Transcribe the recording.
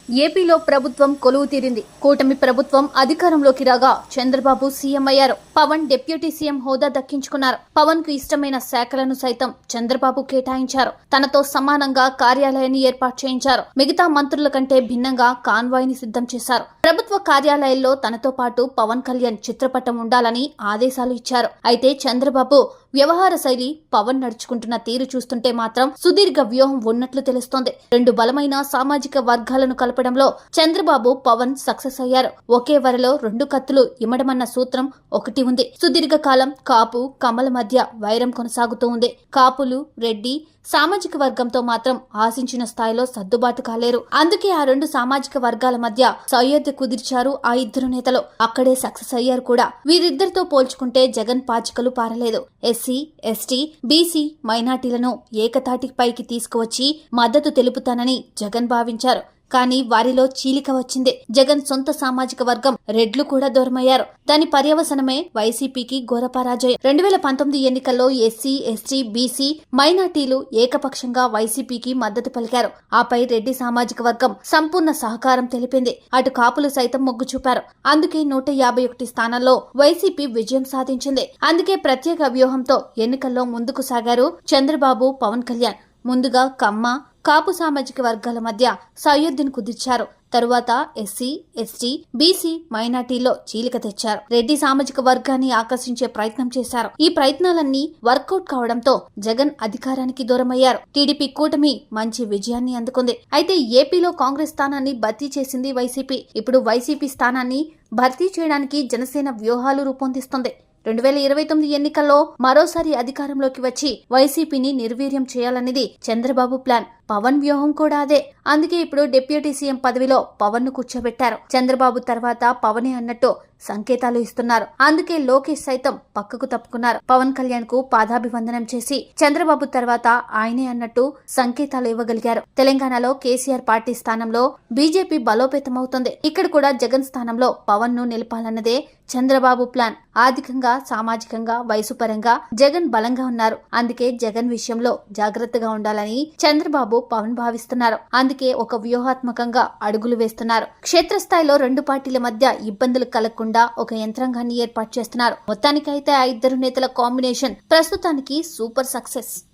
ఏపీలో ప్రభుత్వం కొలువు తీరింది. కూటమి ప్రభుత్వం అధికారంలోకి రాగా చంద్రబాబు సీఎం అయ్యారు. పవన్ డిప్యూటీ సీఎం హోదా దక్కించుకున్నారు. పవన్ కు ఇష్టమైన శాఖలను సైతం చంద్రబాబు కేటాయించారు. తనతో సమానంగా కార్యాలయాన్ని ఏర్పాటు చేయించారు. మిగతా మంత్రుల కంటే భిన్నంగా కాన్వాయ్ ని సిద్ధం చేశారు. ప్రభుత్వ కార్యాలయాల్లో తనతో పాటు పవన్ కళ్యాణ్ చిత్రపటం ఉండాలని ఆదేశాలు ఇచ్చారు. అయితే చంద్రబాబు వ్యవహార శైలి, పవన్ నడుచుకుంటున్న తీరు చూస్తుంటే మాత్రం సుదీర్ఘ వ్యూహం ఉన్నట్లు తెలుస్తోంది. రెండు బలమైన సామాజిక వర్గాలను కలపడంలో చంద్రబాబు, పవన్ సక్సెస్ అయ్యారు. ఒకే వరలో రెండు కత్తులు ఇమ్మడమన్న సూత్రం ఒకటి ఉంది. సుదీర్ఘకాలం కాపు, కమల మధ్య వైరం కొనసాగుతూ ఉంది. కాపులు, రెడ్డి సామాజిక వర్గంతో మాత్రం ఆశించిన స్థాయిలో సర్దుబాటు కాలేరు. అందుకే ఆ రెండు సామాజిక వర్గాల మధ్య సయోధ్య కుదిర్చారు ఆ ఇద్దరు నేతలు. అక్కడే సక్సెస్ అయ్యారు కూడా. వీరిద్దరితో పోల్చుకుంటే జగన్ పాచికలు పారలేదు. ఎస్సీ, ఎస్టీ, బీసీ, మైనార్టీలను ఏకతాటిపైకి తీసుకువచ్చి మద్దతు తెలుపుతానని జగన్ భావించారు. కానీ వారిలో చీలిక వచ్చింది. జగన్ సొంత సామాజిక వర్గం రెడ్లు కూడా దూరమయ్యారు. దాని పర్యవసనమే వైసీపీకి ఘోర పరాజయం. 2019 ఎన్నికల్లో ఎస్సీ, ఎస్టీ, బీసీ, మైనార్టీలు ఏకపక్షంగా వైసీపీకి మద్దతు పలికారు. ఆపై రెడ్డి సామాజిక వర్గం సంపూర్ణ సహకారం తెలిపింది. అటు కాపులు సైతం మొగ్గు చూపారు. అందుకే 151 స్థానాల్లో వైసీపీ విజయం సాధించింది. అందుకే ప్రత్యేక వ్యూహంతో ఎన్నికల్లో ముందుకు సాగారు చంద్రబాబు, పవన్ కళ్యాణ్. ముందుగా కమ్మ, కాపు సామాజిక వర్గాల మధ్య సయోధ్యను కుదిర్చారు. తరువాత ఎస్సీ, ఎస్టీ, బీసీ, మైనార్టీలో చీలిక తెచ్చారు. రెడ్డి సామాజిక వర్గాన్ని ఆకర్షించే ప్రయత్నం చేశారు. ఈ ప్రయత్నాలన్నీ వర్కౌట్ కావడంతో జగన్ అధికారానికి దూరమయ్యారు. టీడీపీ కూటమి మంచి విజయాన్ని అందుకుంది. అయితే ఏపీలో కాంగ్రెస్ స్థానాన్ని భర్తీ చేసింది వైసీపీ. ఇప్పుడు వైసీపీ స్థానాన్ని భర్తీ చేయడానికి జనసేన వ్యూహాలు రూపొందిస్తుంది. 2029 ఎన్నికల్లో మరోసారి అధికారంలోకి వచ్చి వైసీపీని నిర్వీర్యం చేయాలనేది చంద్రబాబు ప్లాన్. పవన్ వ్యూహం కూడా అదే. అందుకే ఇప్పుడు డిప్యూటీ సీఎం పదవిలో పవన్ ను కూర్చోబెట్టారు. చంద్రబాబు తర్వాత పవనే అన్నట్టు సంకేతాలు ఇస్తున్నారు. అందుకే లోకేష్ సైతం పక్కకు తప్పుకున్నారు. పవన్ కళ్యాణ్ కు పాదాభివందనం చేసి చంద్రబాబు తర్వాత ఆయనే అన్నట్టు సంకేతాలు ఇవ్వగలిగారు. తెలంగాణలో కేసీఆర్ పార్టీ స్థానంలో బీజేపీ బలోపేతమవుతుంది. ఇక్కడ కూడా జగన్ స్థానంలో పవన్ ను నిలపాలన్నదే చంద్రబాబు ప్లాన్. ఆర్థికంగా, సామాజికంగా, వయసు పరంగా జగన్ బలంగా ఉన్నారు. అందుకే జగన్ విషయంలో జాగ్రత్తగా ఉండాలని చంద్రబాబు, పవన్ భావిస్తున్నారు. అందుకే ఒక వ్యూహాత్మకంగా అడుగులు వేస్తున్నారు. క్షేత్రస్థాయిలో రెండు పార్టీల మధ్య ఇబ్బందులు కలగకుండా ఒక యంత్రాంగాన్ని ఏర్పాటు చేస్తున్నారు. మొత్తానికైతే ఆ ఇద్దరు నేతల కాంబినేషన్ ప్రస్తుతానికి సూపర్ సక్సెస్.